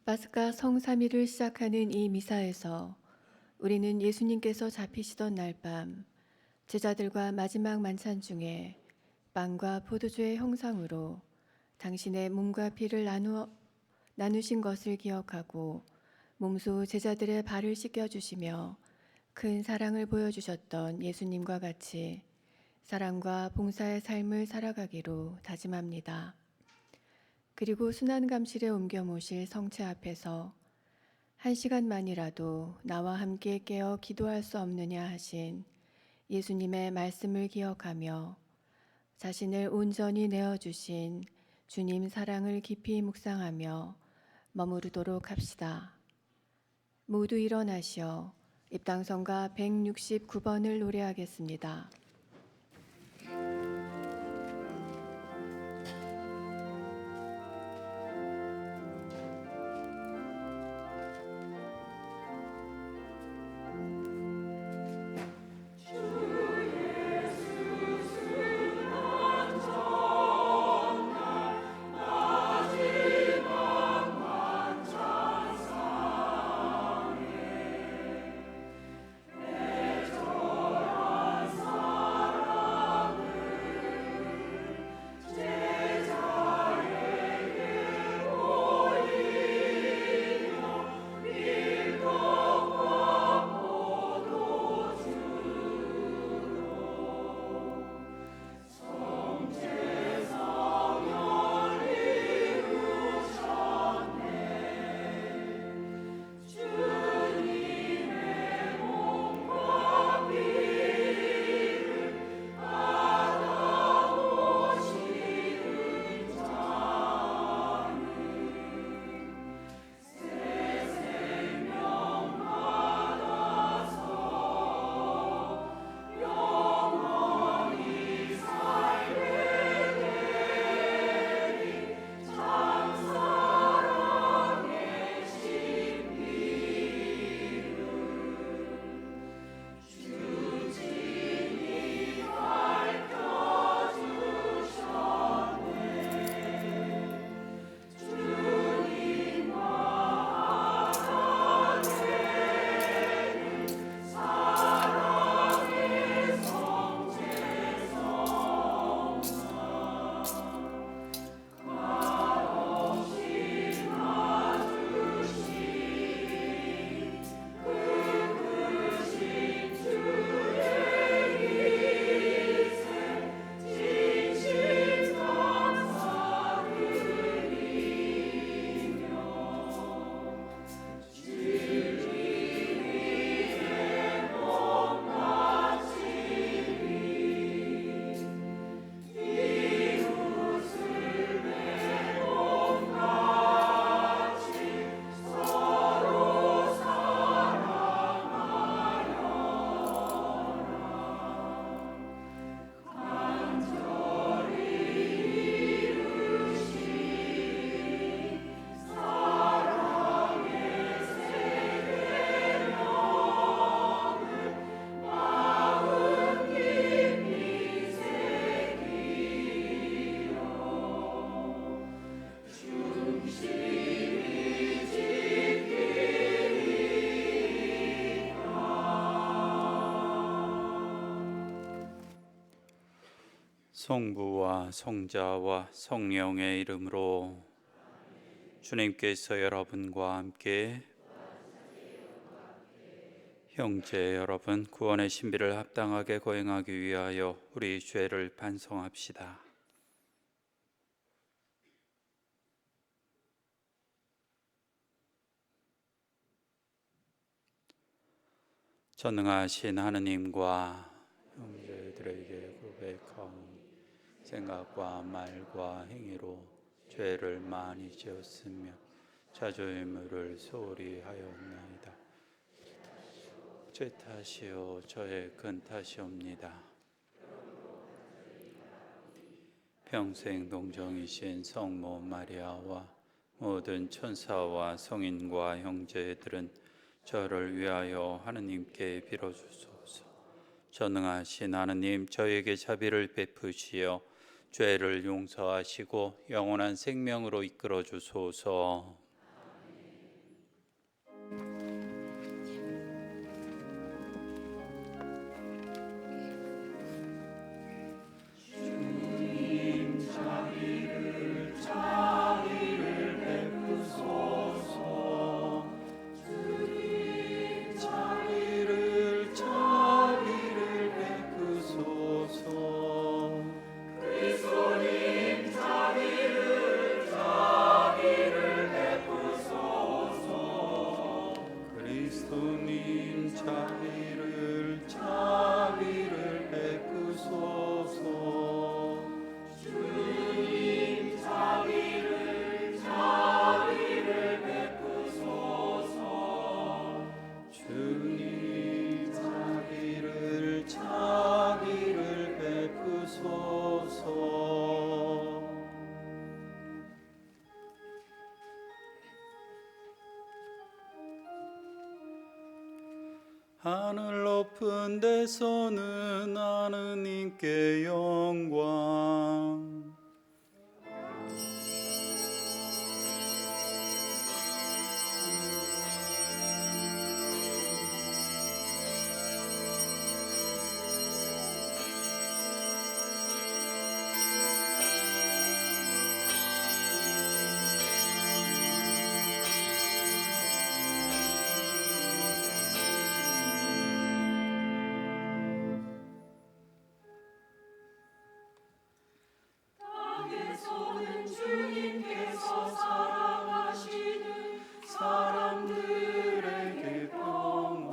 파스카 성삼일을 시작하는 이 미사에서 우리는 예수님께서 잡히시던 날 밤 제자들과 마지막 만찬 중에 빵과 포도주의 형상으로 당신의 몸과 피를 나누신 것을 기억하고 몸소 제자들의 발을 씻겨주시며 큰 사랑을 보여주셨던 예수님과 같이 사랑과 봉사의 삶을 살아가기로 다짐합니다. 그리고 순환감실에 옮겨 모실 성체 앞에서 1시간만이라도 나와 함께 깨어 기도할 수 없느냐 하신 예수님의 말씀을 기억하며 자신을 온전히 내어주신 주님 사랑을 깊이 묵상하며 머무르도록 합시다. 모두 일어나시어 입당성가 169번을 노래하겠습니다. 성부와 성자와 성령의 이름으로. 주님께서 여러분과 함께. 형제 여러분, 구원의 신비를 합당하게 거행하기 위하여 우리 죄를 반성합시다. 전능하신 하느님과 형제들에게 고백하오니 생각과 말과 행위로 죄를 많이 지었으며 자주 의무를 소홀히 하였나이다. 제 탓이요 저의 큰 탓이옵니다. 평생 동정이신 성모 마리아와 모든 천사와 성인과 형제들은 저를 위하여 하느님께 빌어주소서. 전능하신 하느님, 저에게 자비를 베푸시어 죄를 용서하시고 영원한 생명으로 이끌어 주소서. 하늘 높은 데서는 하느님께 영광. 사람들에게 평화.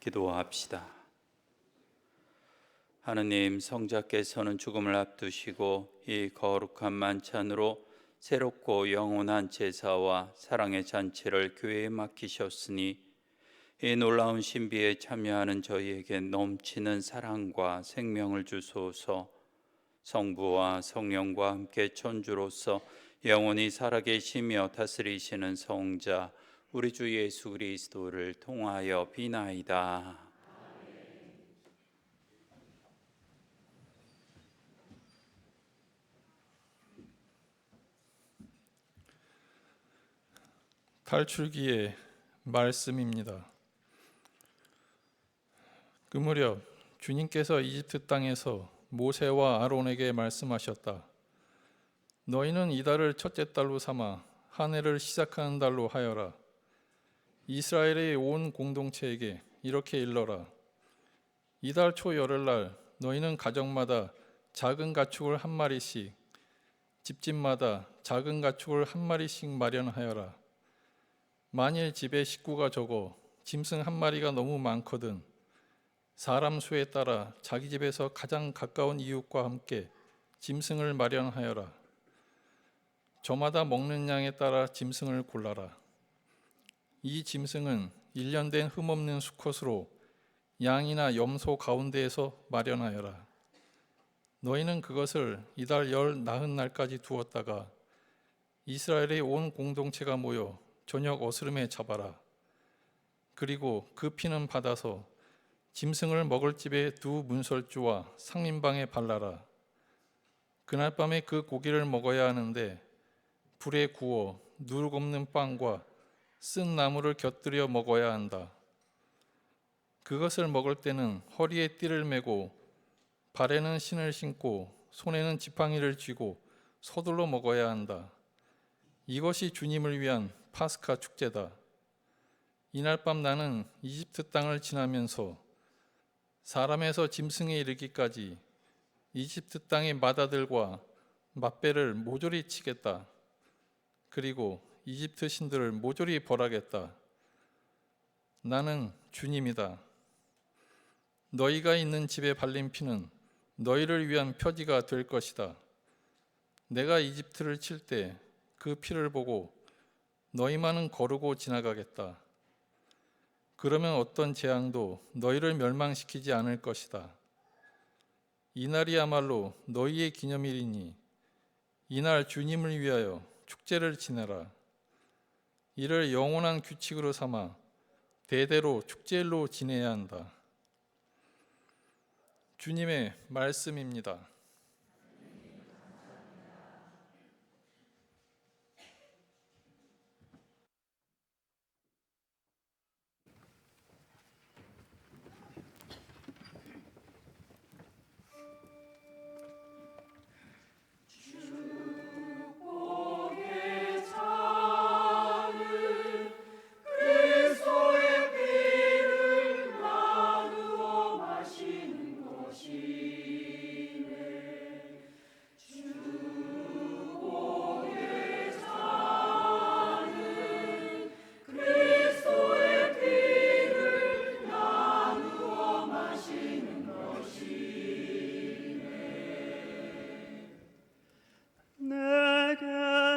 기도합시다. 하느님, 성자께서는 죽음을 앞두시고 이 거룩한 만찬으로 새롭고 영원한 제사와 사랑의 잔치를 교회에 맡기셨으니 이 놀라운 신비에 참여하는 저희에게 넘치는 사랑과 생명을 주소서. 성부와 성령과 함께 천주로서 영원히 살아계시며 다스리시는 성자 우리 주 예수 그리스도를 통하여 비나이다. 탈출기의 말씀입니다. 그 무렵 주님께서 이집트 땅에서 모세와 아론에게 말씀하셨다. 너희는 이달을 첫째 달로 삼아 한 해를 시작하는 달로 하여라. 이스라엘의 온 공동체에게 이렇게 일러라. 이달 초 열흘날 너희는 가정마다 작은 가축을 한 마리씩, 집집마다 작은 가축을 한 마리씩 마련하여라. 만일 집에 식구가 적어 짐승 한 마리가 너무 많거든 사람 수에 따라 자기 집에서 가장 가까운 이웃과 함께 짐승을 마련하여라. 저마다 먹는 양에 따라 짐승을 골라라. 이 짐승은 1년 된 흠없는 수컷으로 양이나 염소 가운데에서 마련하여라. 너희는 그것을 이달 열 나흔 날까지 두었다가 이스라엘의 온 공동체가 모여 저녁 어스름에 잡아라. 그리고 그 피는 받아서 짐승을 먹을 집의 두 문설주와 상민방에 발라라. 그날 밤에 그 고기를 먹어야 하는데 불에 구워 누룩 없는 빵과 쓴 나물을 곁들여 먹어야 한다. 그것을 먹을 때는 허리에 띠를 메고 발에는 신을 신고 손에는 지팡이를 쥐고 서둘러 먹어야 한다. 이것이 주님을 위한 파스카 축제다. 이날 밤 나는 이집트 땅을 지나면서 사람에서 짐승에 이르기까지 이집트 땅의 마다들과 맛배를 모조리 치겠다. 그리고 이집트 신들을 모조리 벌하겠다. 나는 주님이다. 너희가 있는 집에 발린 피는 너희를 위한 표지가 될 것이다. 내가 이집트를 칠 때 그 피를 보고 너희만은 거르고 지나가겠다. 그러면 어떤 재앙도 너희를 멸망시키지 않을 것이다. 이날이야말로 너희의 기념일이니 이날 주님을 위하여 축제를 지내라. 이를 영원한 규칙으로 삼아 대대로 축제일로 지내야 한다. 주님의 말씀입니다.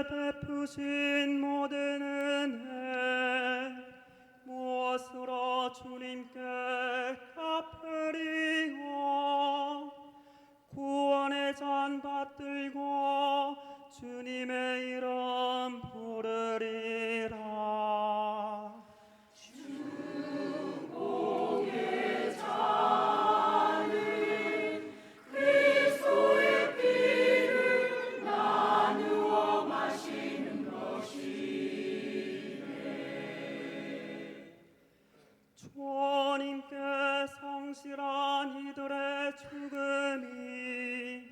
베푸신 모든 은혜 무엇으로 주님께 갚으리요. 구원의 잔 받들고 주님의 이름 부르리라. 주님께 성실한 이들의 죽음이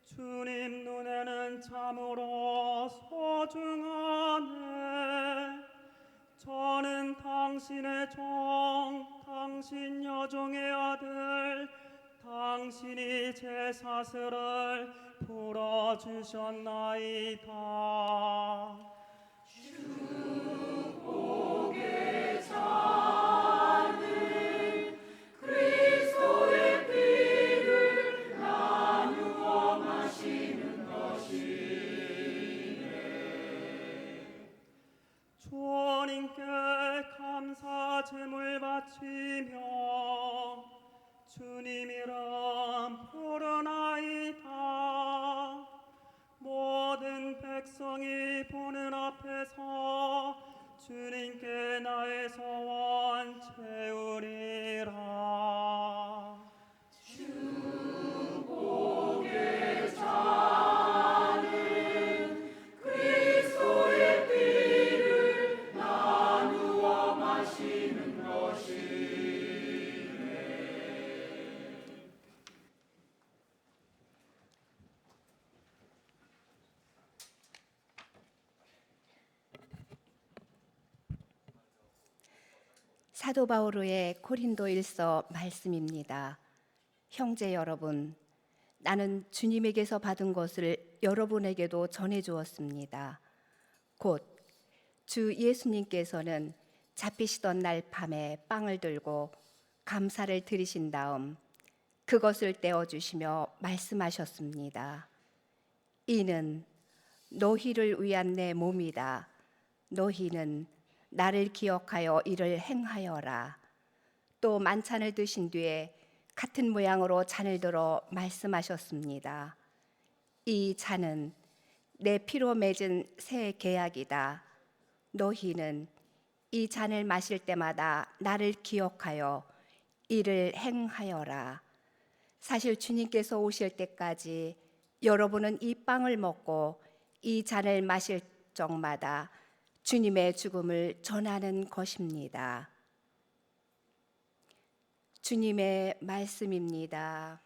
주님 눈에는 참으로 소중하네. 저는 당신의 종, 당신 여종의 아들, 당신이 제 사슬을 풀어주셨나이다. 주님께 감사 제물 바치며 주님 이름 부르나이다. 모든 백성이 보는 앞에서 주님께 나의 소원 채우리라. 사도 바오로의 고린도일서 말씀입니다. 형제 여러분, 나는 주님에게서 받은 것을 여러분에게도 전해 주었습니다. 곧 주 예수님께서는 잡히시던 날 밤에 빵을 들고 감사를 드리신 다음 그것을 떼어 주시며 말씀하셨습니다. 이는 너희를 위한 내 몸이다. 너희는 나를 기억하여 이를 행하여라. 또 만찬을 드신 뒤에 같은 모양으로 잔을 들어 말씀하셨습니다. 이 잔은 내 피로 맺은 새 계약이다. 너희는 이 잔을 마실 때마다 나를 기억하여 이를 행하여라. 사실 주님께서 오실 때까지 여러분은 이 빵을 먹고 이 잔을 마실 적마다 주님의 죽음을 전하는 것입니다. 주님의 말씀입니다.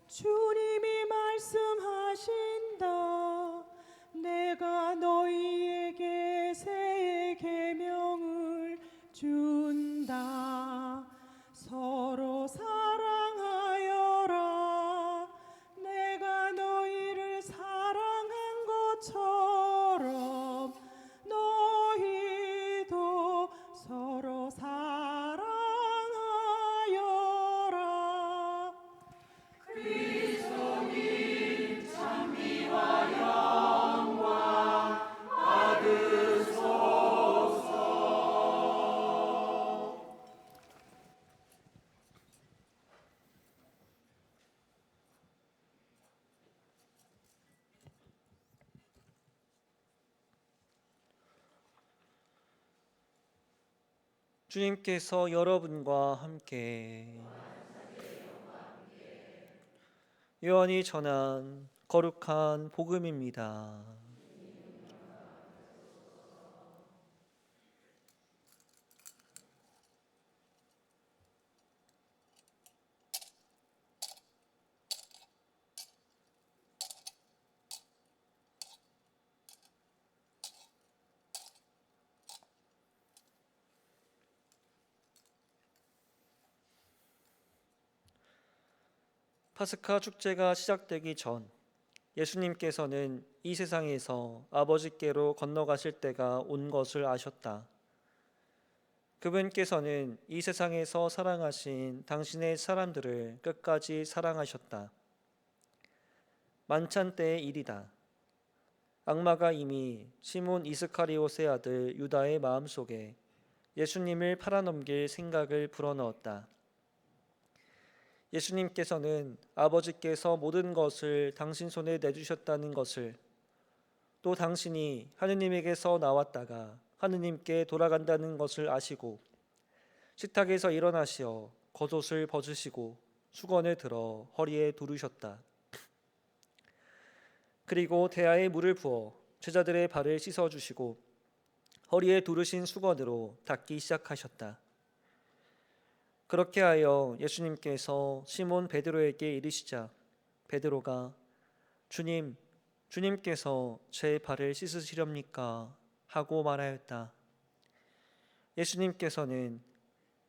주님이 말씀하신다. 내가 너희에게 새 계명을 준다. 서로 사랑하여라. 내가 너희를 사랑한 것처럼 너희도 서로 사랑하여라. 주님께서 여러분과 함께 요한이 전한 거룩한 복음입니다. 파스카 축제가 시작되기 전 예수님께서는 이 세상에서 아버지께로 건너가실 때가 온 것을 아셨다. 그분께서는 이 세상에서 사랑하신 당신의 사람들을 끝까지 사랑하셨다. 만찬 때의 일이다. 악마가 이미 시몬 이스카리옷의 아들 유다의 마음속에 예수님을 팔아넘길 생각을 불어넣었다. 예수님께서는 아버지께서 모든 것을 당신 손에 내주셨다는 것을, 또 당신이 하느님에게서 나왔다가 하느님께 돌아간다는 것을 아시고 식탁에서 일어나시어 겉옷을 벗으시고 수건을 들어 허리에 두르셨다. 그리고 대야에 물을 부어 제자들의 발을 씻어주시고 허리에 두르신 수건으로 닦기 시작하셨다. 그렇게 하여 예수님께서 시몬 베드로에게 이르시자 베드로가 주님, 주님께서 제 발을 씻으시렵니까? 하고 말하였다. 예수님께서는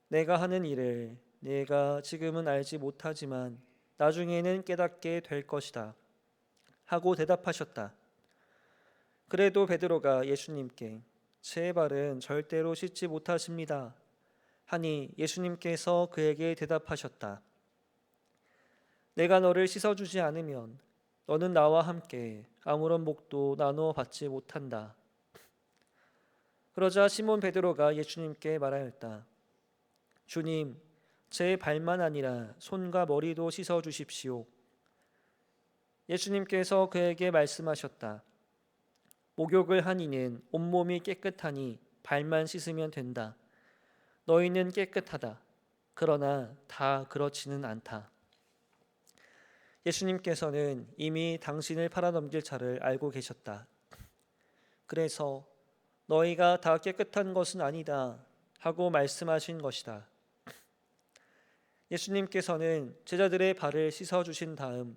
내가 하는 일을 내가 지금은 알지 못하지만 나중에는 깨닫게 될 것이다 하고 대답하셨다. 그래도 베드로가 예수님께 제 발은 절대로 씻지 못하십니다 하니 예수님께서 그에게 대답하셨다. 내가 너를 씻어주지 않으면 너는 나와 함께 아무런 목도 나누어 받지 못한다. 그러자 시몬 베드로가 예수님께 말하였다. 주님, 제 발만 아니라 손과 머리도 씻어주십시오. 예수님께서 그에게 말씀하셨다. 목욕을 한 이는 온몸이 깨끗하니 발만 씻으면 된다. 너희는 깨끗하다. 그러나 다 그렇지는 않다. 예수님께서는 이미 당신을 팔아넘길 자를 알고 계셨다. 그래서 너희가 다 깨끗한 것은 아니다 하고 말씀하신 것이다. 예수님께서는 제자들의 발을 씻어주신 다음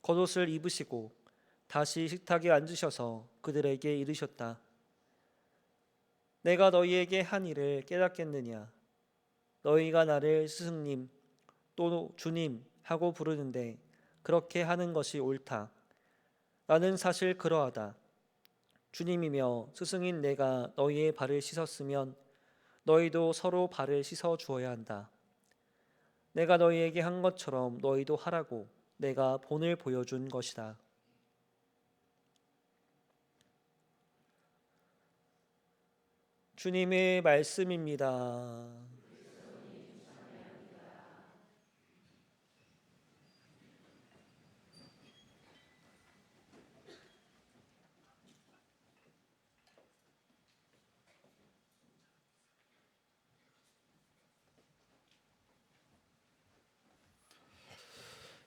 겉옷을 입으시고 다시 식탁에 앉으셔서 그들에게 이르셨다. 내가 너희에게 한 일을 깨닫겠느냐? 너희가 나를 스승님 또 주님 하고 부르는데 그렇게 하는 것이 옳다. 나는 사실 그러하다. 주님이며 스승인 내가 너희의 발을 씻었으면 너희도 서로 발을 씻어 주어야 한다. 내가 너희에게 한 것처럼 너희도 하라고 내가 본을 보여준 것이다. 주님의 말씀입니다.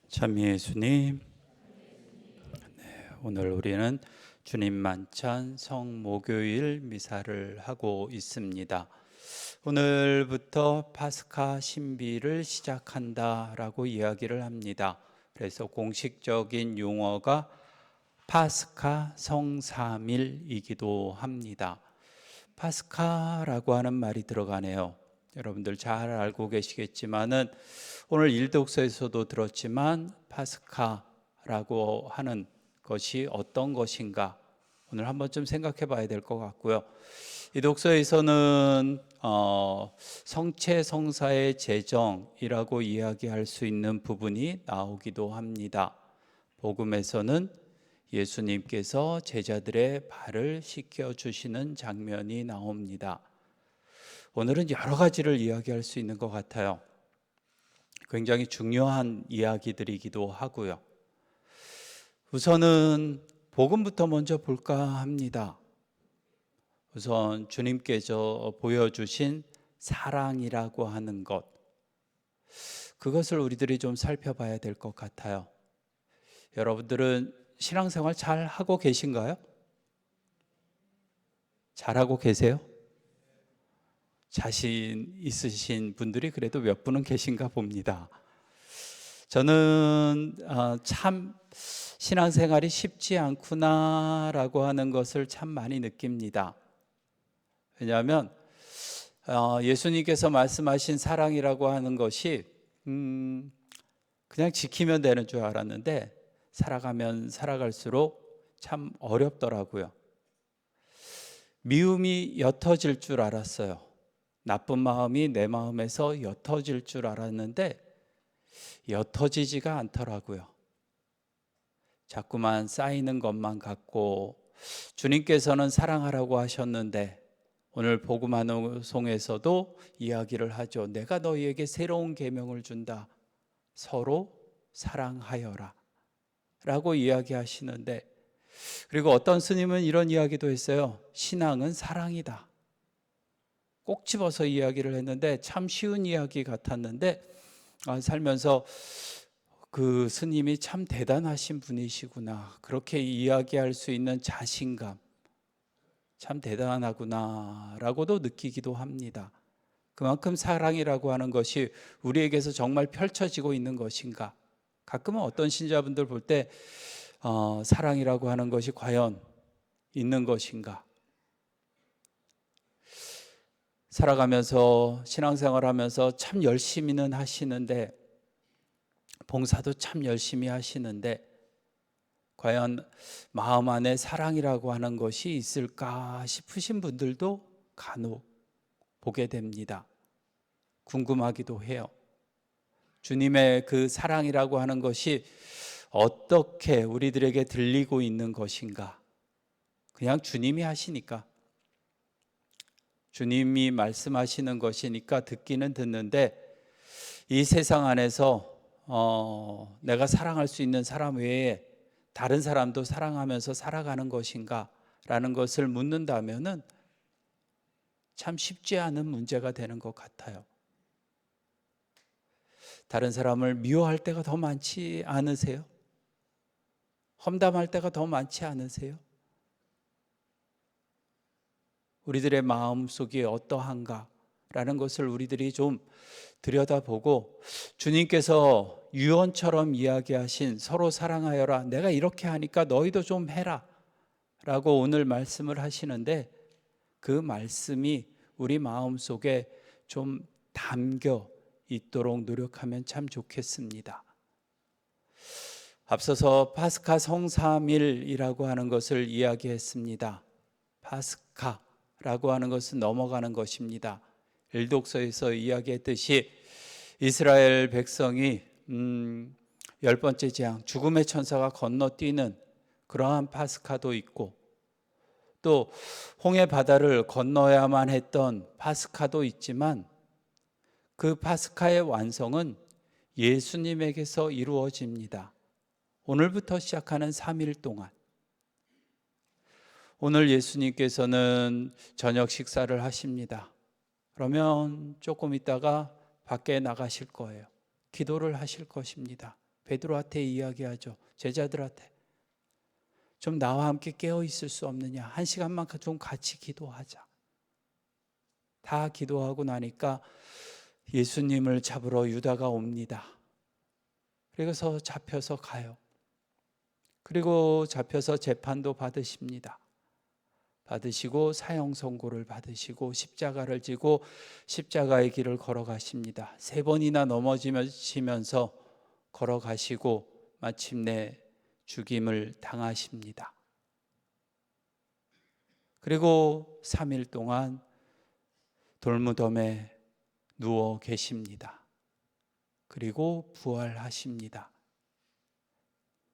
참 예수님, 오늘 우리는 주님 만찬 성목요일 미사를 하고 있습니다. 오늘부터 파스카 신비를 시작한다라고 이야기를 합니다. 그래서 공식적인 용어가 파스카 성삼일이기도 합니다. 파스카라고 하는 말이 들어가네요. 여러분들 잘 알고 계시겠지만은 오늘 일독서에서도 들었지만 파스카라고 하는 것이 어떤 것인가 오늘 한번 좀 생각해 봐야 될 것 같고요. 이 독서에서는 성체 성사의 제정이라고 이야기할 수 있는 부분이 나오기도 합니다. 복음에서는 예수님께서 제자들의 발을 씻겨 주시는 장면이 나옵니다. 오늘은 여러 가지를 이야기할 수 있는 것 같아요. 굉장히 중요한 이야기들이기도 하고요. 우선은 복음부터 먼저 볼까 합니다. 우선 주님께서 보여주신 사랑이라고 하는 것, 그것을 우리들이 좀 살펴봐야 될 것 같아요. 여러분들은 신앙생활 잘 하고 계신가요? 잘하고 계세요? 자신 있으신 분들이 그래도 몇 분은 계신가 봅니다. 저는 참 신앙생활이 쉽지 않구나라고 하는 것을 참 많이 느낍니다. 왜냐하면 예수님께서 말씀하신 사랑이라고 하는 것이 그냥 지키면 되는 줄 알았는데 살아가면 살아갈수록 참 어렵더라고요. 미움이 옅어질 줄 알았어요. 나쁜 마음이 내 마음에서 옅어질 줄 알았는데 옅어지지가 않더라고요. 자꾸만 쌓이는 것만 같고, 주님께서는 사랑하라고 하셨는데 오늘 복음 방송에서도 이야기를 하죠. 내가 너희에게 새로운 계명을 준다. 서로 사랑하여라 라고 이야기하시는데, 그리고 어떤 스님은 이런 이야기도 했어요. 신앙은 사랑이다. 꼭 집어서 이야기를 했는데 참 쉬운 이야기 같았는데 살면서 그 스님이 참 대단하신 분이시구나, 그렇게 이야기할 수 있는 자신감, 참 대단하구나 라고도 느끼기도 합니다. 그만큼 사랑이라고 하는 것이 우리에게서 정말 펼쳐지고 있는 것인가. 가끔은 어떤 신자분들 볼 때 사랑이라고 하는 것이 과연 있는 것인가. 살아가면서 신앙생활하면서 참 열심히는 하시는데, 봉사도 참 열심히 하시는데 과연 마음 안에 사랑이라고 하는 것이 있을까 싶으신 분들도 간혹 보게 됩니다. 궁금하기도 해요. 주님의 그 사랑이라고 하는 것이 어떻게 우리들에게 들리고 있는 것인가. 그냥 주님이 하시니까, 주님이 말씀하시는 것이니까 듣기는 듣는데, 이 세상 안에서 내가 사랑할 수 있는 사람 외에 다른 사람도 사랑하면서 살아가는 것인가 라는 것을 묻는다면은 참 쉽지 않은 문제가 되는 것 같아요. 다른 사람을 미워할 때가 더 많지 않으세요? 험담할 때가 더 많지 않으세요? 우리들의 마음속이 어떠한가 라는 것을 우리들이 좀 들여다보고, 주님께서 유언처럼 이야기하신 서로 사랑하여라, 내가 이렇게 하니까 너희도 좀 해라 라고 오늘 말씀을 하시는데, 그 말씀이 우리 마음속에 좀 담겨 있도록 노력하면 참 좋겠습니다. 앞서서 파스카 성삼일이라고 하는 것을 이야기했습니다. 파스카라고 하는 것은 넘어가는 것입니다. 일독서에서 이야기했듯이 이스라엘 백성이 10번째 재앙, 죽음의 천사가 건너뛰는 그러한 파스카도 있고, 또 홍해 바다를 건너야만 했던 파스카도 있지만 그 파스카의 완성은 예수님에게서 이루어집니다. 오늘부터 시작하는 3일 동안. 오늘 예수님께서는 저녁 식사를 하십니다. 그러면 조금 있다가 밖에 나가실 거예요. 기도를 하실 것입니다. 베드로한테 이야기하죠. 제자들한테. 좀 나와 함께 깨어 있을 수 없느냐? 1시간만 좀 같이 기도하자. 다 기도하고 나니까 예수님을 잡으러 유다가 옵니다. 그래서 잡혀서 가요. 그리고 잡혀서 재판도 받으십니다. 받으시고 사형 선고를 받으시고 십자가를 지고 십자가의 길을 걸어가십니다. 3번이나 넘어지면서 걸어가시고 마침내 죽임을 당하십니다. 그리고 3일 동안 돌무덤에 누워 계십니다. 그리고 부활하십니다.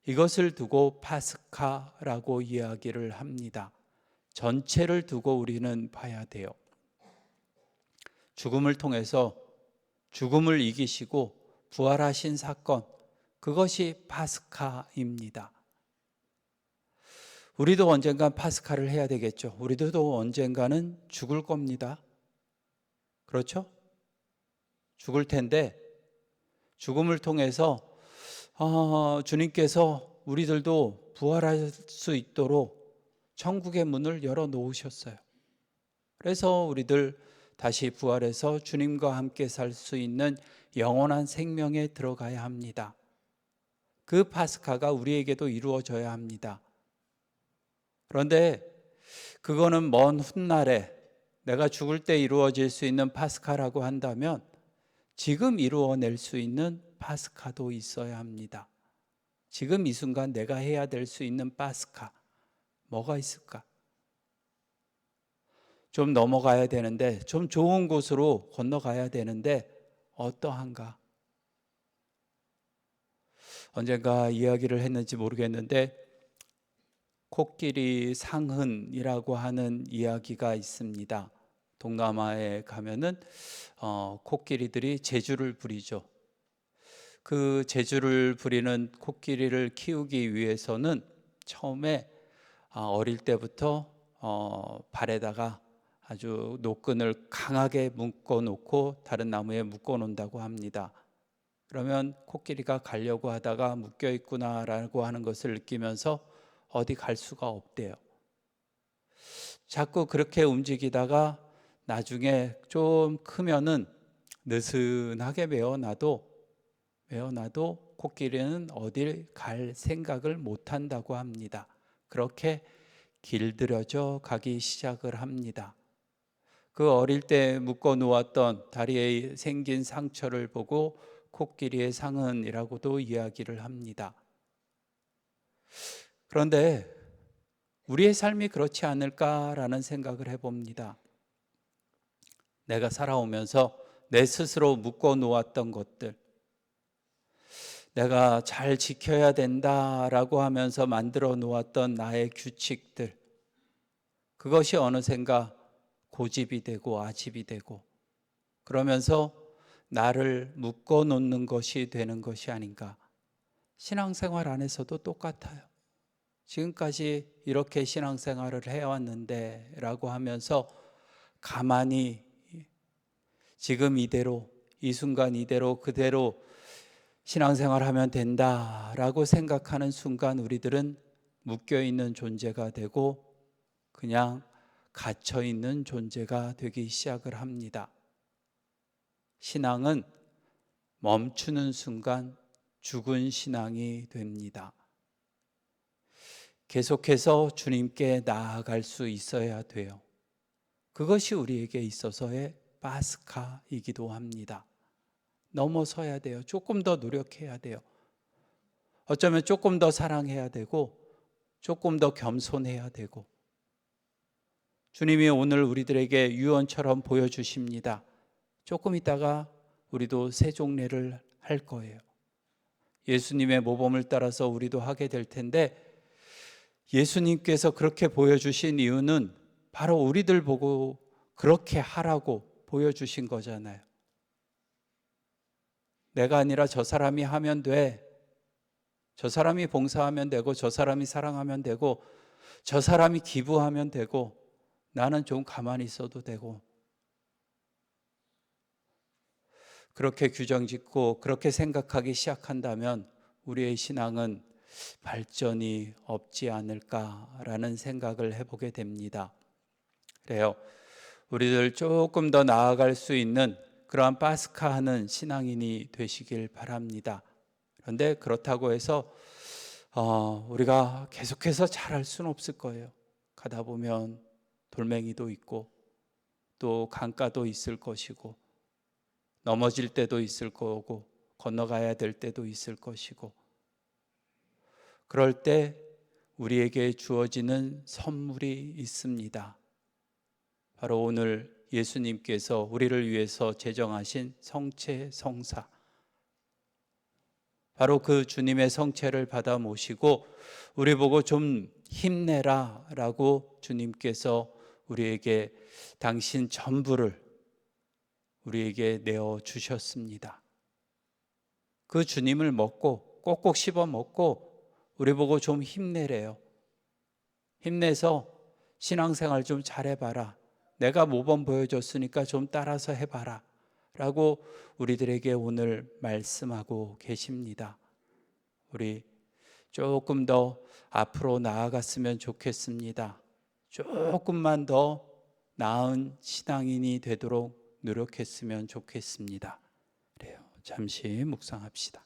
이것을 두고 파스카라고 이야기를 합니다. 전체를 두고 우리는 봐야 돼요. 죽음을 통해서 죽음을 이기시고 부활하신 사건, 그것이 파스카입니다. 우리도 언젠간 파스카를 해야 되겠죠. 우리도 언젠가는 죽을 겁니다. 그렇죠? 죽을 텐데 죽음을 통해서 주님께서 우리들도 부활할 수 있도록 천국의 문을 열어 놓으셨어요. 그래서 우리들 다시 부활해서 주님과 함께 살 수 있는 영원한 생명에 들어가야 합니다. 그 파스카가 우리에게도 이루어져야 합니다. 그런데 그거는 먼 훗날에 내가 죽을 때 이루어질 수 있는 파스카라고 한다면 지금 이루어낼 수 있는 파스카도 있어야 합니다. 지금 이 순간 내가 해야 될 수 있는 파스카 뭐가 있을까? 좀 넘어가야 되는데, 좀 좋은 곳으로 건너가야 되는데 어떠한가? 언젠가 이야기를 했는지 모르겠는데 코끼리 상흔이라고 하는 이야기가 있습니다. 동남아에 가면은 코끼리들이 제주를 부리죠. 그 제주를 부리는 코끼리를 키우기 위해서는 처음에 어릴 때부터 발에다가 아주 노끈을 강하게 묶어 놓고 다른 나무에 묶어 놓는다고 합니다. 그러면 코끼리가 가려고 하다가 묶여 있구나라고 하는 것을 느끼면서 어디 갈 수가 없대요. 자꾸 그렇게 움직이다가 나중에 좀 크면은 느슨하게 메어놔도 코끼리는 어딜 갈 생각을 못 한다고 합니다. 그렇게 길들여져 가기 시작을 합니다. 그 어릴 때 묶어 놓았던 다리에 생긴 상처를 보고 코끼리의 상흔이라고도 이야기를 합니다. 그런데 우리의 삶이 그렇지 않을까라는 생각을 해봅니다. 내가 살아오면서 내 스스로 묶어 놓았던 것들, 내가 잘 지켜야 된다라고 하면서 만들어 놓았던 나의 규칙들, 그것이 어느샌가 고집이 되고 아집이 되고 그러면서 나를 묶어 놓는 것이 되는 것이 아닌가. 신앙생활 안에서도 똑같아요. 지금까지 이렇게 신앙생활을 해왔는데 라고 하면서 가만히 지금 이대로 이 순간 이대로 그대로 신앙생활하면 된다라고 생각하는 순간 우리들은 묶여있는 존재가 되고 그냥 갇혀있는 존재가 되기 시작을 합니다. 신앙은 멈추는 순간 죽은 신앙이 됩니다. 계속해서 주님께 나아갈 수 있어야 돼요. 그것이 우리에게 있어서의 파스카이기도 합니다. 넘어서야 돼요. 조금 더 노력해야 돼요. 어쩌면 조금 더 사랑해야 되고 조금 더 겸손해야 되고 주님이 오늘 우리들에게 유언처럼 보여주십니다. 조금 있다가 우리도 세종례를 할 거예요. 예수님의 모범을 따라서 우리도 하게 될 텐데 예수님께서 그렇게 보여주신 이유는 바로 우리들 보고 그렇게 하라고 보여주신 거잖아요. 내가 아니라 저 사람이 하면 돼. 저 사람이 봉사하면 되고, 저 사람이 사랑하면 되고, 저 사람이 기부하면 되고, 나는 좀 가만히 있어도 되고. 그렇게 규정 짓고 그렇게 생각하기 시작한다면 우리의 신앙은 발전이 없지 않을까라는 생각을 해보게 됩니다. 그래요. 우리들 조금 더 나아갈 수 있는 그러한 파스카하는 신앙인이 되시길 바랍니다. 그런데 그렇다고 해서 우리가 계속해서 잘할 수는 없을 거예요. 가다 보면 돌멩이도 있고 또 강가도 있을 것이고 넘어질 때도 있을 거고 건너가야 될 때도 있을 것이고, 그럴 때 우리에게 주어지는 선물이 있습니다. 바로 오늘 예수님께서 우리를 위해서 제정하신 성체 성사, 바로 그 주님의 성체를 받아 모시고 우리 보고 좀 힘내라 라고 주님께서 우리에게 당신 전부를 우리에게 내어주셨습니다. 그 주님을 먹고 꼭꼭 씹어 먹고 우리 보고 좀 힘내래요. 힘내서 신앙생활 좀 잘해봐라. 내가 모범 보여줬으니까 좀 따라서 해봐라 라고 우리들에게 오늘 말씀하고 계십니다. 우리 조금 더 앞으로 나아갔으면 좋겠습니다. 조금만 더 나은 신앙인이 되도록 노력했으면 좋겠습니다. 그래요. 잠시 묵상합시다.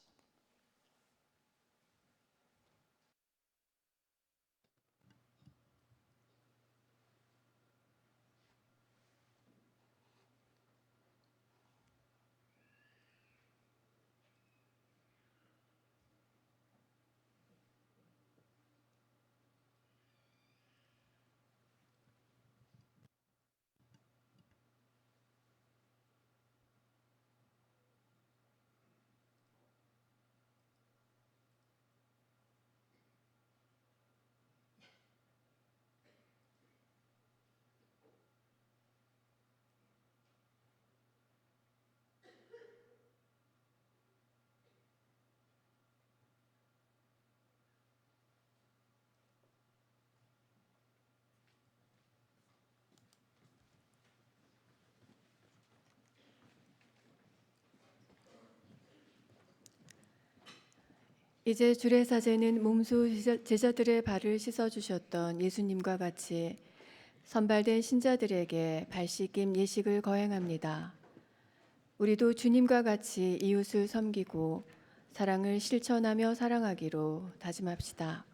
이제 주례사제는 몸소 제자들의 발을 씻어주셨던 예수님과 같이 선발된 신자들에게 발 씻김 예식을 거행합니다. 우리도 주님과 같이 이웃을 섬기고 사랑을 실천하며 사랑하기로 다짐합시다.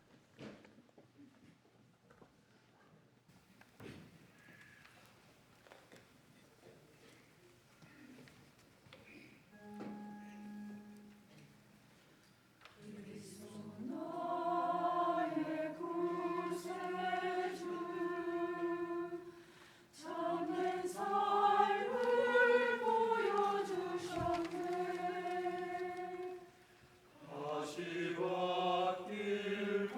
다시 바뀔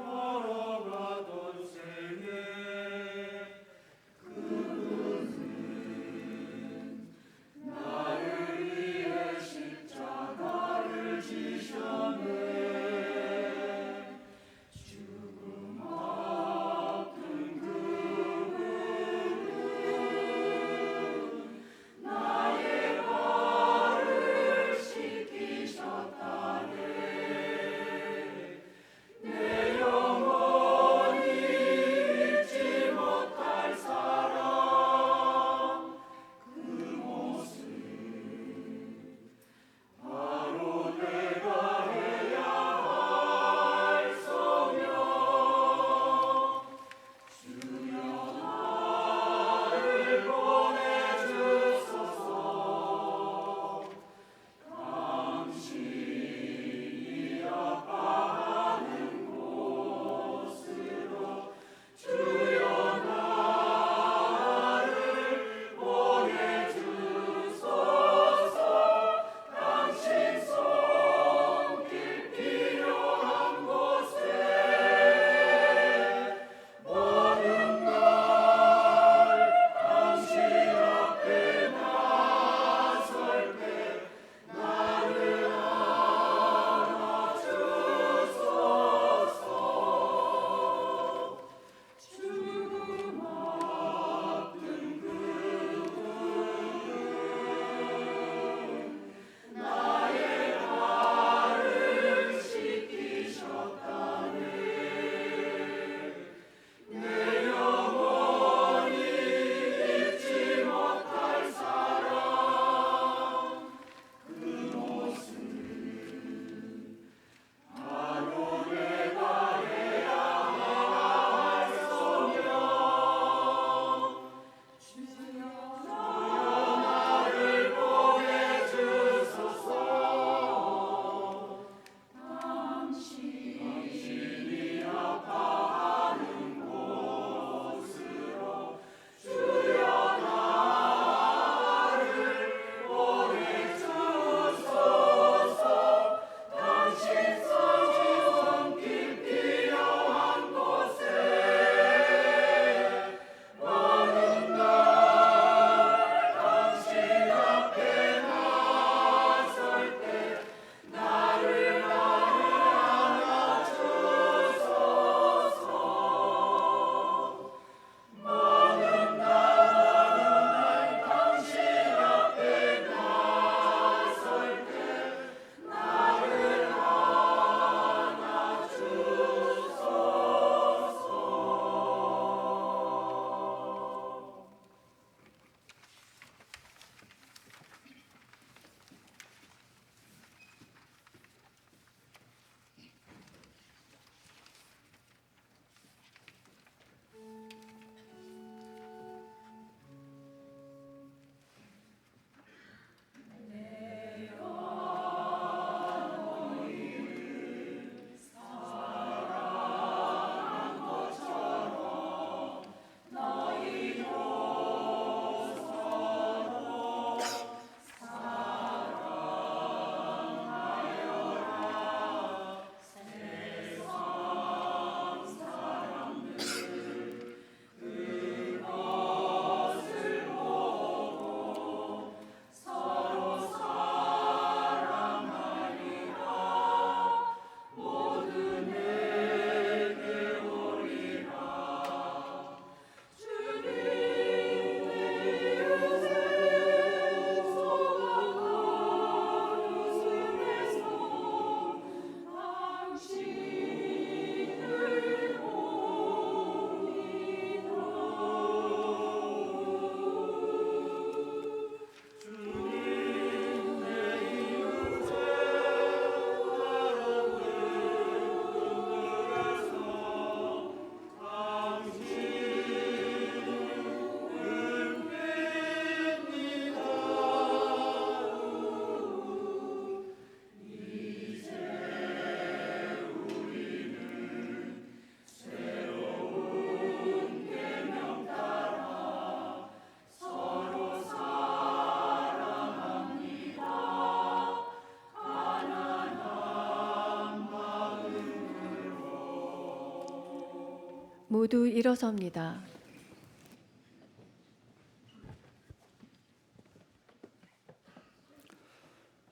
모두 일어섭니다.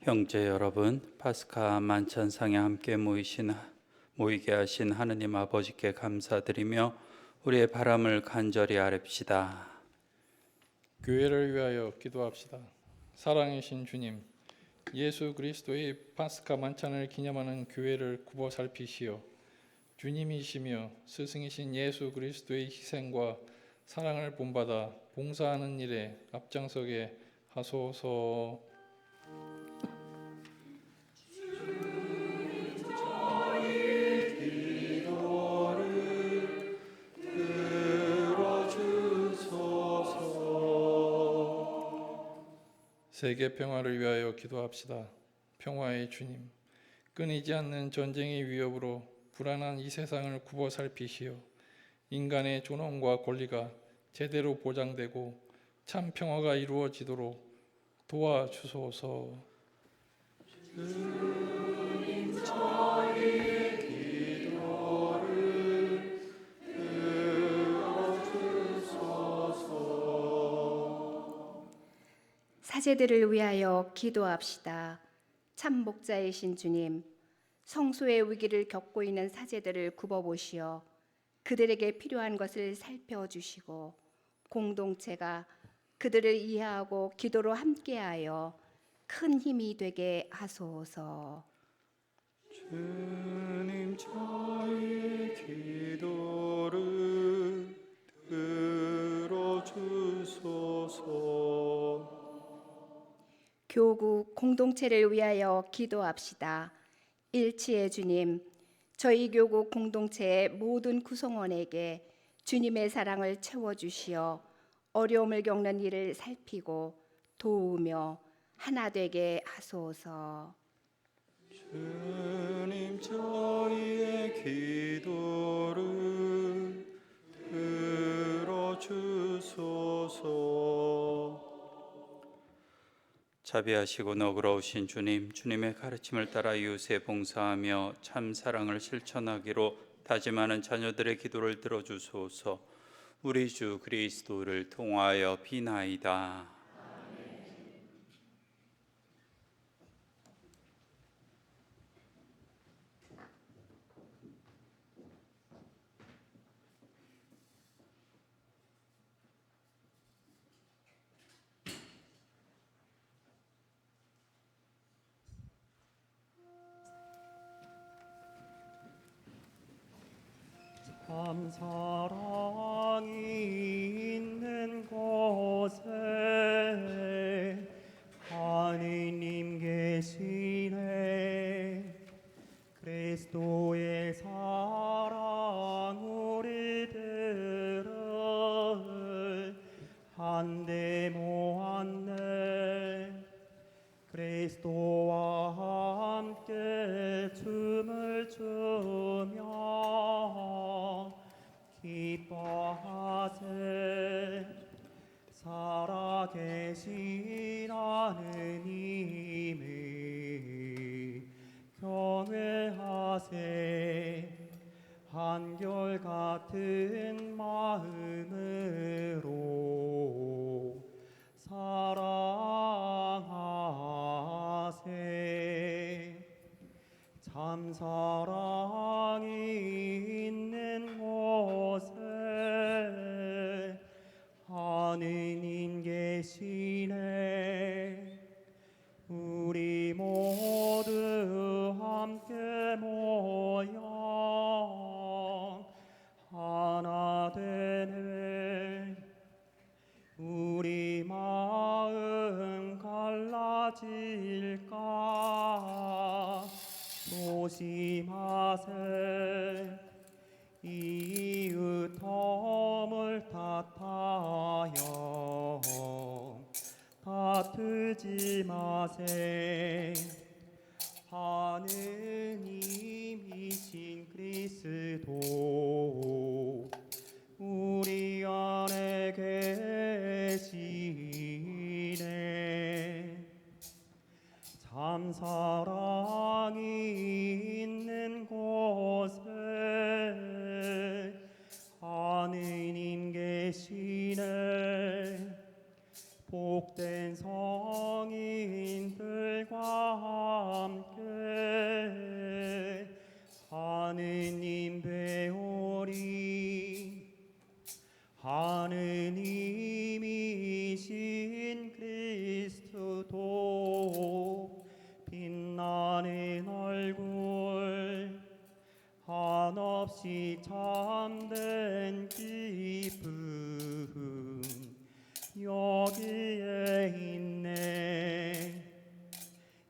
형제 여러분, 파스카 만찬상에 함께 모이게 하신 하느님 아버지께 감사드리며 우리의 바람을 간절히 아뢰옵시다. 교회를 위하여 기도합시다. 사랑이신 주님, 예수 그리스도의 파스카 만찬을 기념하는 교회를 굽어 살피시어 주님이시며 스승이신 예수 그리스도의 희생과 사랑을 본받아 봉사하는 일에 앞장서게 하소서. 세계 평화를 위하여 기도합시다. 평화의 주님, 끊이지 않는 전쟁의 위협으로 불안한 이 세상을 굽어 살피시어 인간의 존엄과 권리가 제대로 보장되고 참 평화가 이루어지도록 도와주소서. 사제들을 위하여 기도합시다. 참 목자이신 주님, 성소의 위기를 겪고 있는 사제들을 굽어보시어 그들에게 필요한 것을 살펴주시고 공동체가 그들을 이해하고 기도로 함께하여 큰 힘이 되게 하소서. 주님 저희 기도를 들어주소서. 교구 공동체를 위하여 기도합시다. 일치의 주님, 저희 교구 공동체의 모든 구성원에게 주님의 사랑을 채워주시어 어려움을 겪는 이를 살피고 도우며 하나 되게 하소서. 주님 저희의 기도를 들어주소서. 자비하시고 너그러우신 주님, 주님의 가르침을 따라 이웃에 봉사하며 참 사랑을 실천하기로 다짐하는 자녀들의 기도를 들어주소서. 우리 주 그리스도를 통하여 비나이다. 참 사랑이 있는 곳에 하느님 계시네. 그리스도의 사랑 우리들을 한데 모았네. 그리스도와 함께 춤을 추며 기뻐하세. 살아계신 하느님을 경외하세. 한결같은 마음으로 사랑하세. 참 사랑이 있는 곳에 하느님 계시네. 우리 모두 함께 모여 하나 되네. 우리 마음 갈라질까 조심하세. 이웃 허물 탓하여 다투지 마세. 하느님이신 그리스도 우리 안에 계시네. 참 사랑이 있는 곳에 하느님이신 그리스도 빛나는 얼굴 한없이 참된 기쁨 여기에 있네.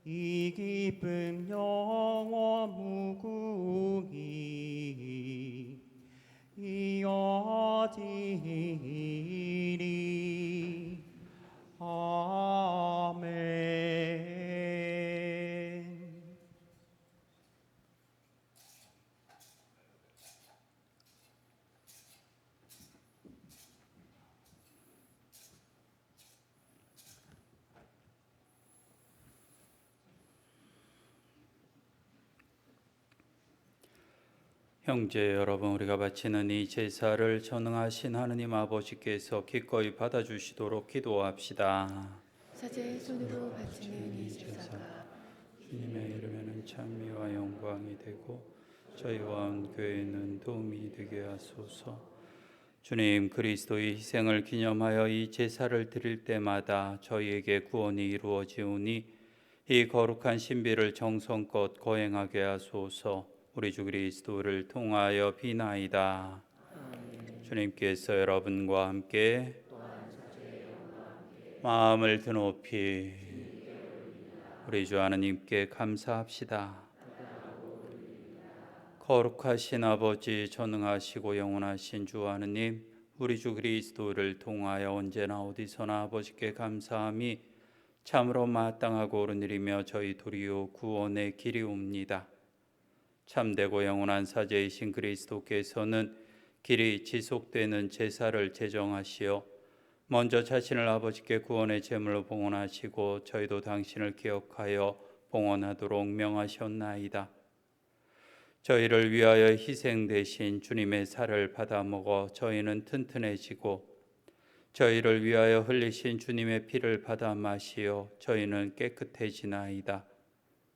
이 기쁨 영원 무궁히 이어지리. 아멘. 형제 여러분, 우리가 바치는 이 제사를 전능하신 하느님 아버지께서 기꺼이 받아주시도록 기도합시다. 사제의 손으로 바치는 이 제사가 주님의 이름에는 찬미와 영광이 되고 저희와 온 교회는 도움이 되게 하소서. 주님, 그리스도의 희생을 기념하여 이 제사를 드릴 때마다 저희에게 구원이 이루어지오니 이 거룩한 신비를 정성껏 거행하게 하소서. 우리 주 그리스도를 통하여 비나이다. 주님께서 여러분과 함께 마음을 드높이 우리 주 하느님께 감사합시다. 거룩하신 아버지, 전능하시고 영원하신 주 하느님, 우리 주 그리스도를 통하여 언제나 어디서나 아버지께 감사함이 참으로 마땅하고 옳은 일이며 저희 도리요 구원의 길이옵니다. 참되고 영원한 사제이신 그리스도께서는 길이 지속되는 제사를 제정하시어 먼저 자신을 아버지께 구원의 제물로 봉헌하시고 저희도 당신을 기억하여 봉헌하도록 명하셨나이다. 저희를 위하여 희생되신 주님의 살을 받아 먹어 저희는 튼튼해지고 저희를 위하여 흘리신 주님의 피를 받아 마시어 저희는 깨끗해지나이다.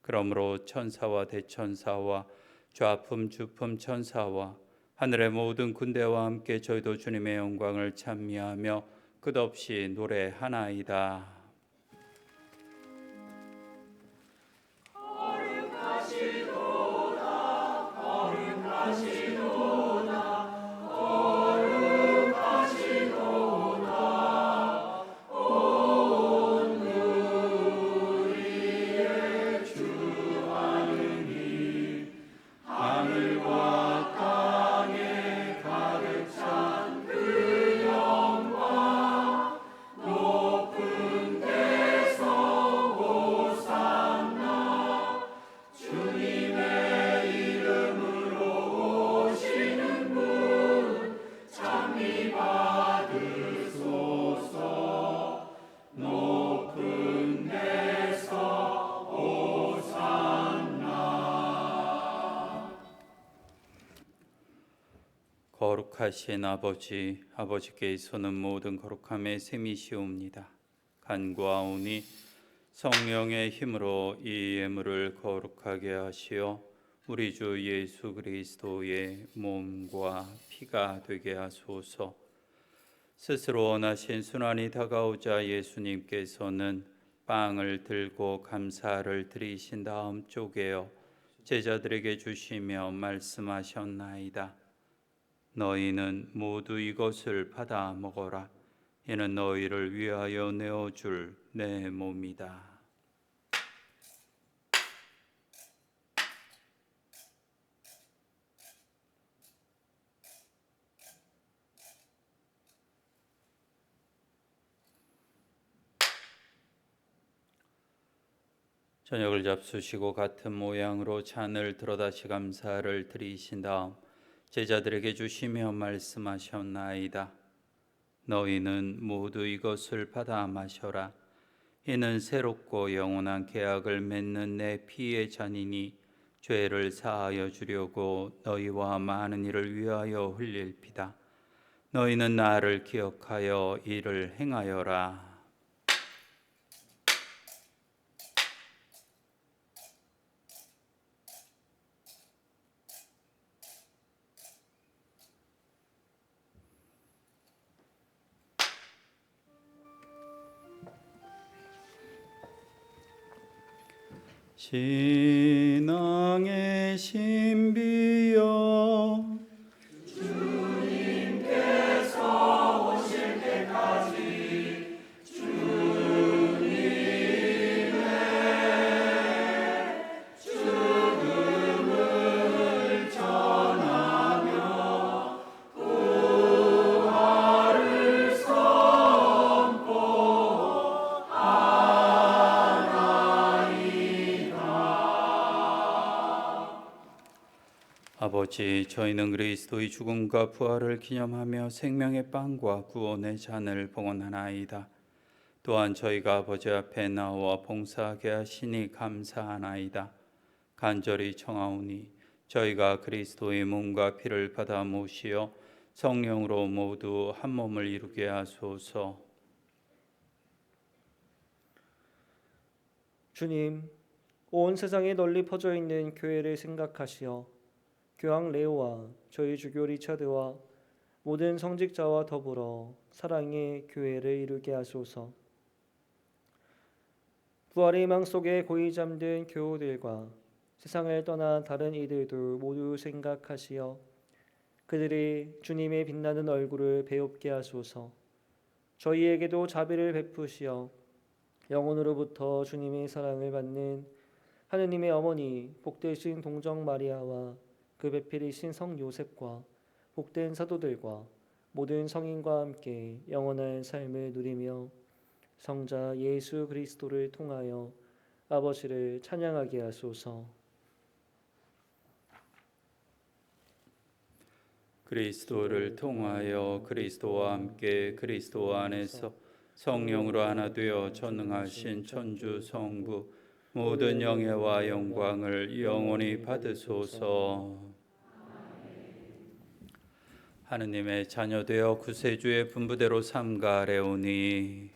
그러므로 천사와 대천사와 좌품 주품 천사와 하늘의 모든 군대와 함께 저희도 주님의 영광을 찬미하며 끝없이 노래하나이다. 거룩하신 아버지, 아버지께서는 모든 거룩함의 셈이시옵니다. 간구하오니 성령의 힘으로 이 예물을 거룩하게 하시어 우리 주 예수 그리스도의 몸과 피가 되게 하소서. 스스로 원하신 순환이 다가오자 예수님께서는 빵을 들고 감사를 드리신 다음 쪼개어 제자들에게 주시며 말씀하셨나이다. 너희는 모두 이것을 받아 먹어라. 이는 너희를 위하여 내어줄 내 몸이다. 저녁을 잡수시고 같은 모양으로 잔을 들어 다시 감사를 드리신 다음 제자들에게 주시며 말씀하셨나이다. 너희는 모두 이것을 받아 마셔라. 이는 새롭고 영원한 계약을 맺는 내 피의 잔이니 죄를 사하여 주려고 너희와 많은 이를 위하여 흘릴 피다. 너희는 나를 기억하여 이를 행하여라. 신앙의 신비여 아버지, 저희는 그리스도의 죽음과 부활을 기념하며 생명의 빵과 구원의 잔을 봉헌하나이다. 또한 저희가 아버지 앞에 나와 봉사하게 하시니 감사하나이다. 간절히 청하오니 저희가 그리스도의 몸과 피를 받아 모시어 성령으로 모두 한 몸을 이루게 하소서. 주님, 온 세상에 널리 퍼져 있는 교회를 생각하시어 교황 레오와 저희 주교 리차드와 모든 성직자와 더불어 사랑의 교회를 이루게 하소서. 부활의 희망 속에 고이 잠든 교우들과 세상을 떠난 다른 이들도 모두 생각하시어 그들이 주님의 빛나는 얼굴을 배웁게 하소서. 저희에게도 자비를 베푸시어 영혼으로부터 주님의 사랑을 받는 하느님의 어머니 복되신 동정 마리아와 그 배필이신 성 요셉과 복된 사도들과 모든 성인과 함께 영원한 삶을 누리며 성자 예수 그리스도를 통하여 아버지를 찬양하게 하소서. 그리스도를 통하여 그리스도와 함께 그리스도 안에서 성령으로 하나 되어 전능하신 천주 성부 모든 영예와 영광을 영원히 받으소서. 하느님의 자녀되어 구세주의 분부대로 삼가래오니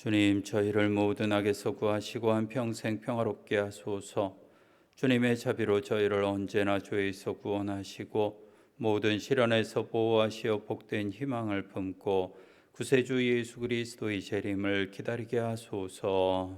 주님, 저희를 모든 악에서 구하시고 한평생 평화롭게 하소서. 주님의 자비로 저희를 언제나 죄에서 구원하시고 모든 시련에서 보호하시어 복된 희망을 품고 구세주 예수 그리스도의 재림을 기다리게 하소서.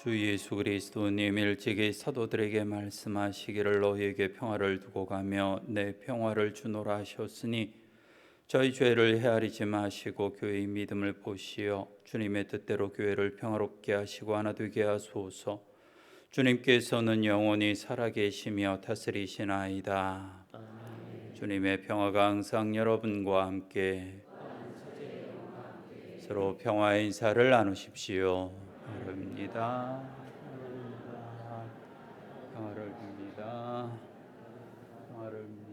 주 예수 그리스도님 일찍이 사도들에게 말씀하시기를 너희에게 평화를 두고 가며 내 평화를 주노라 하셨으니 저희 죄를 헤아리지 마시고 교회의 믿음을 보시어 주님의 뜻대로 교회를 평화롭게 하시고 하나 되게 하소서. 주님께서는 영원히 살아계시며 다스리시나이다. 주님의 평화가 항상 여러분과 함께 서로 평화의 인사를 나누십시오. 바랍니다. 평화를 빕니다. 평화를 빕니다.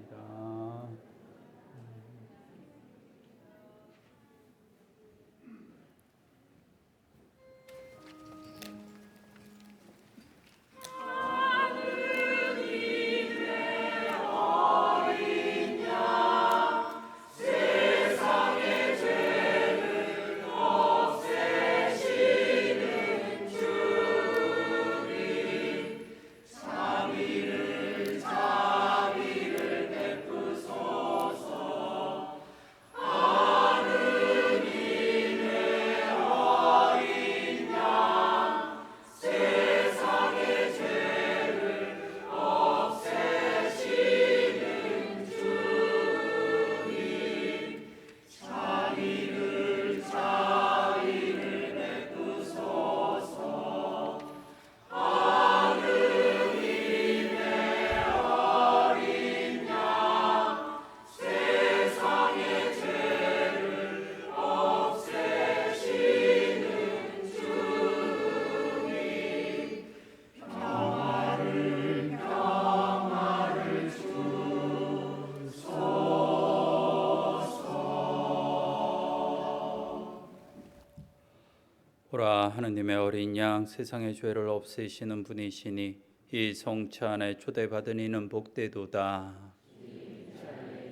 보라, 하느님의 어린 양, 세상의 죄를 없애시는 분이시니 이 성차 안에 초대받은 이는 복되도다.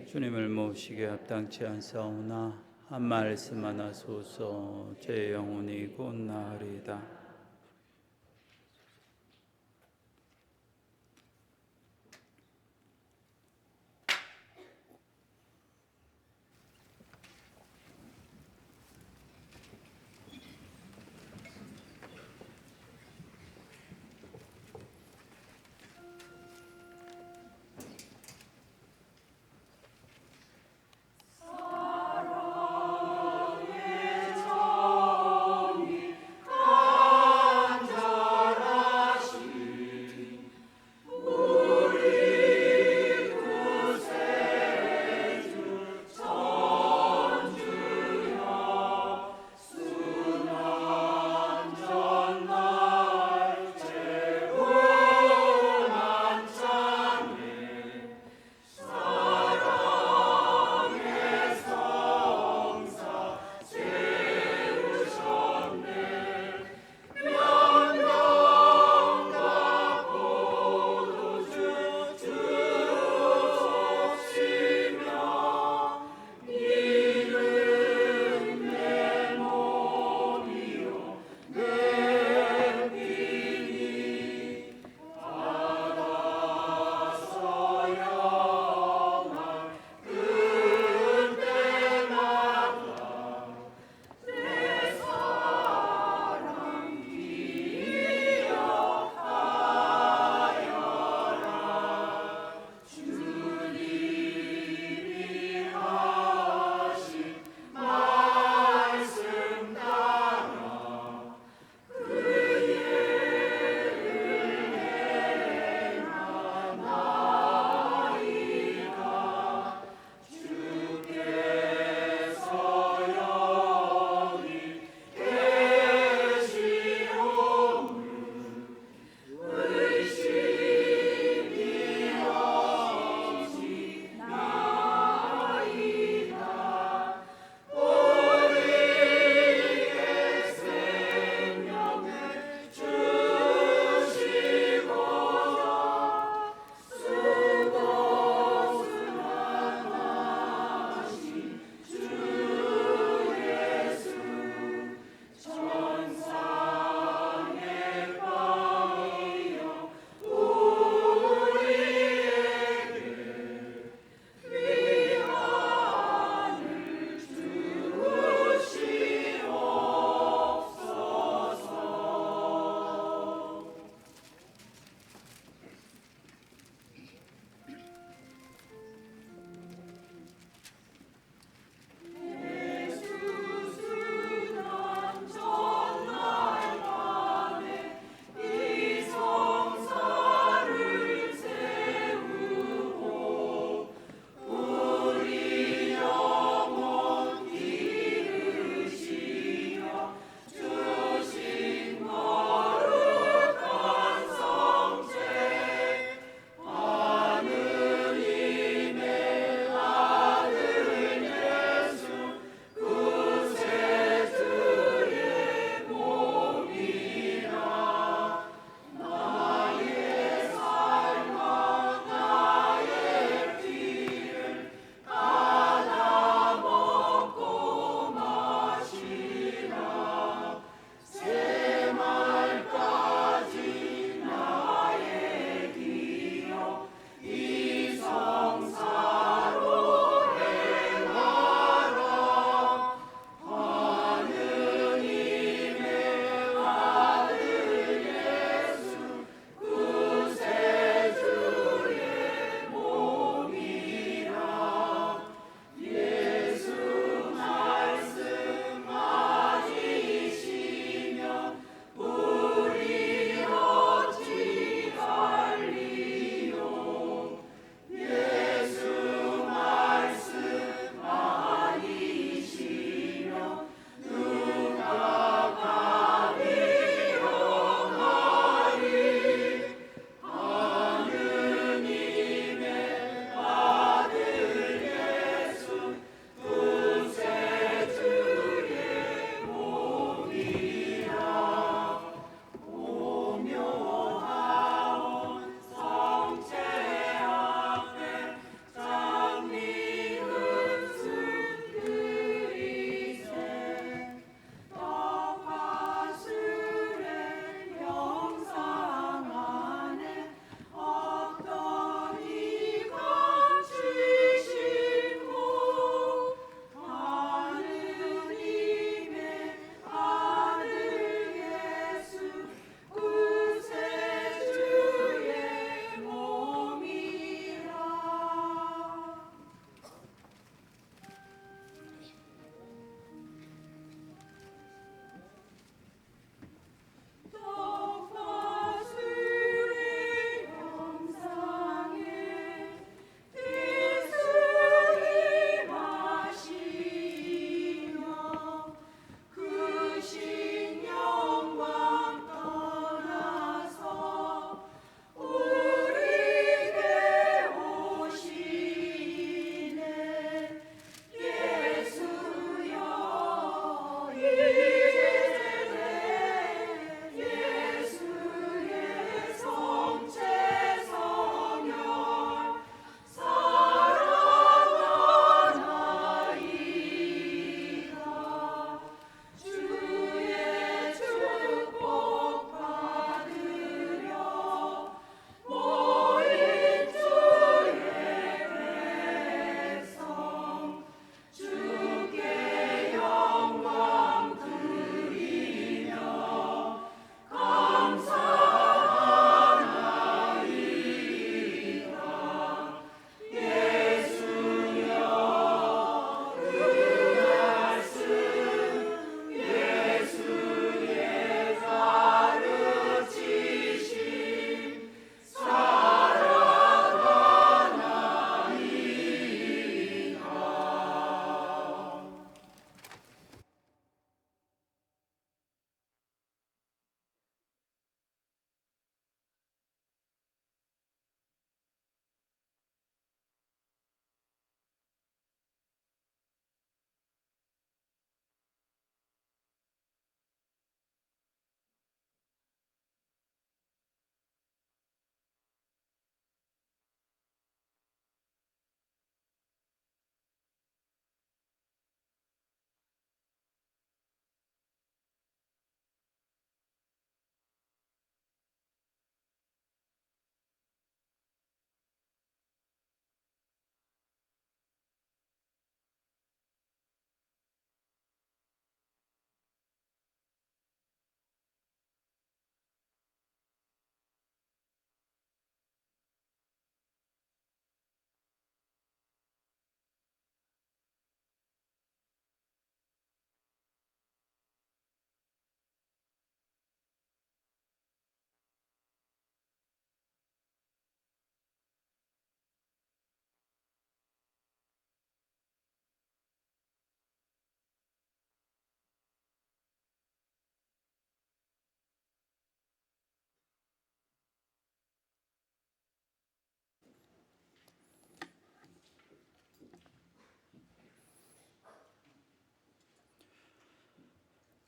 주님을 모시기에 합당치 않사오나 한 말씀 하나 소서. 제 영혼이 곧 나으리다. 사랑의 정이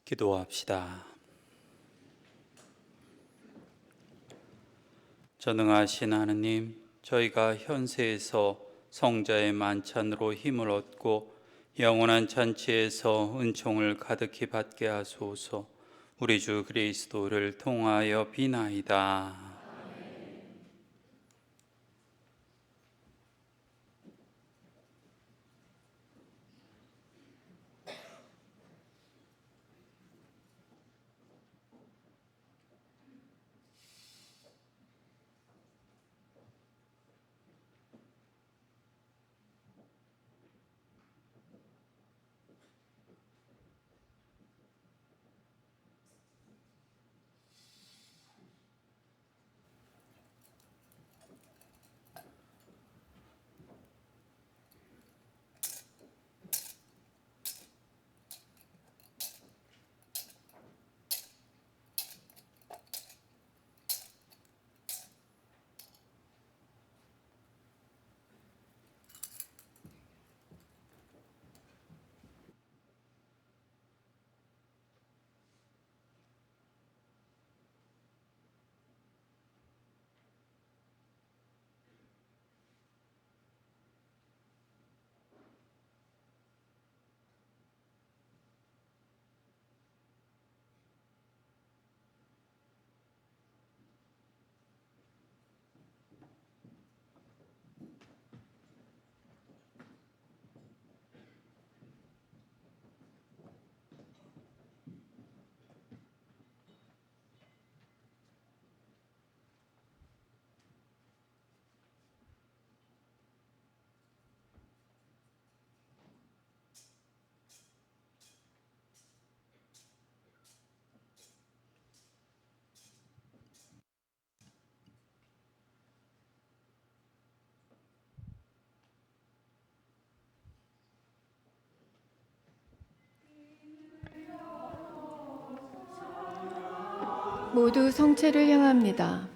기도합시다. 전능하신 하느님, 저희가 현세에서 성자의 만찬으로 힘을 얻고 영원한 잔치에서 은총을 가득히 받게 하소서. 우리 주 그리스도를 통하여 비나이다. 모두 성체를 향합니다.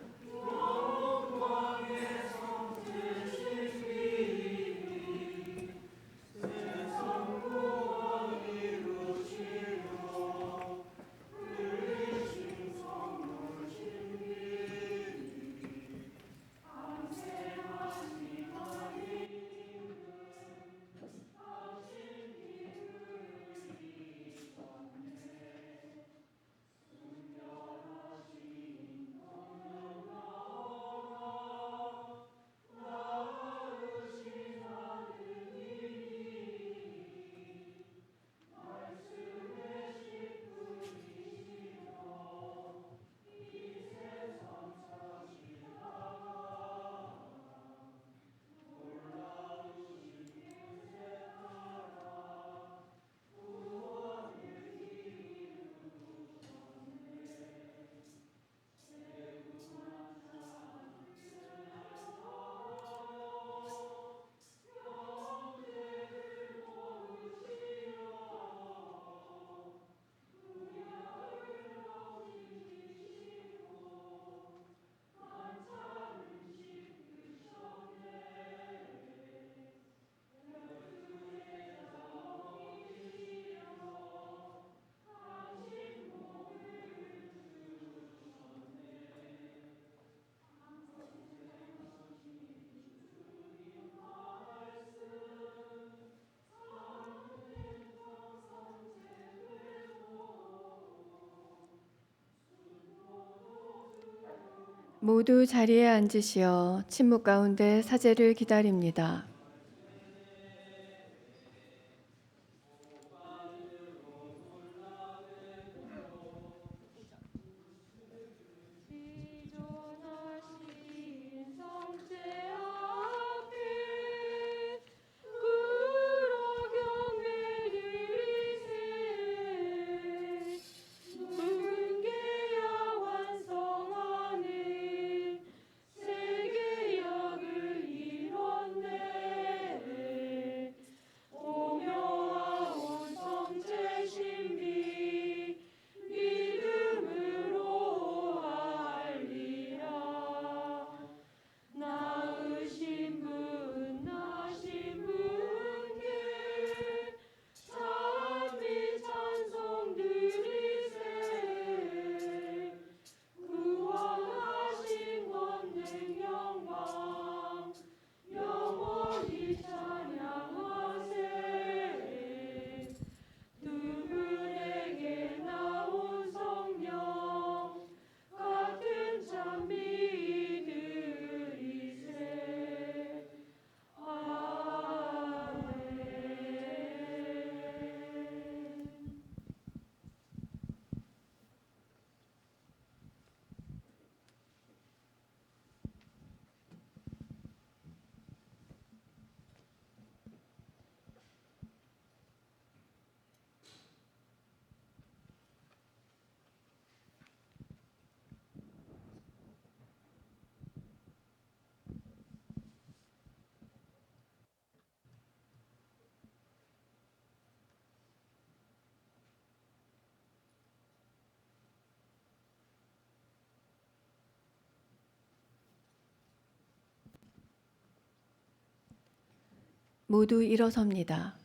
모두 자리에 앉으시어 침묵 가운데 사제를 기다립니다. 세계 약을 이뤘네. 모두 일어섭니다.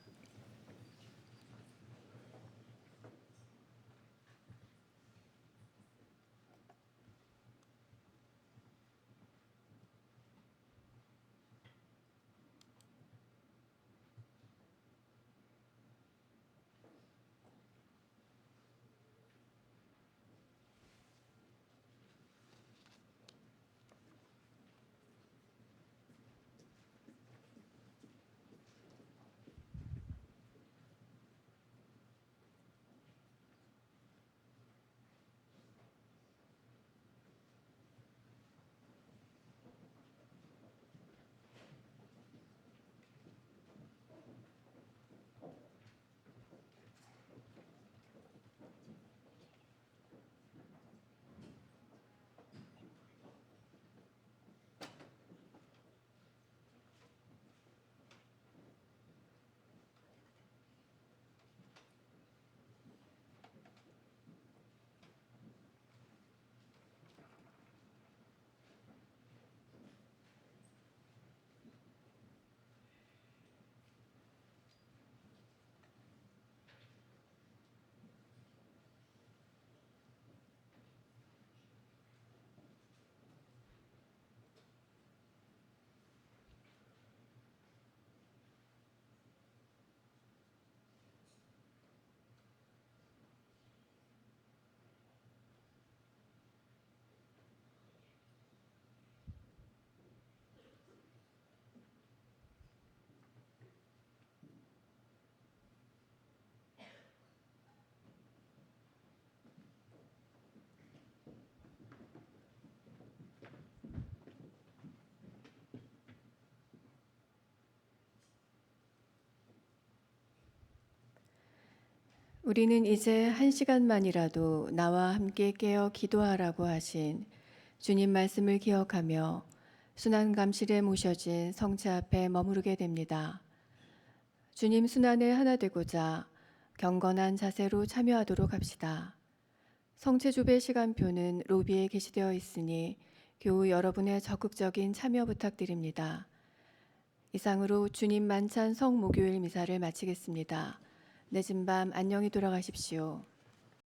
우리는 이제 1시간만이라도 나와 함께 깨어 기도하라고 하신 주님 말씀을 기억하며 순환감실에 모셔진 성체 앞에 머무르게 됩니다. 주님 순환에 하나 되고자 경건한 자세로 참여하도록 합시다. 성체조배 시간표는 로비에 게시되어 있으니 교우 여러분의 적극적인 참여 부탁드립니다. 이상으로 주님 만찬 성목요일 미사를 마치겠습니다. 늦은 밤 안녕히 돌아가십시오.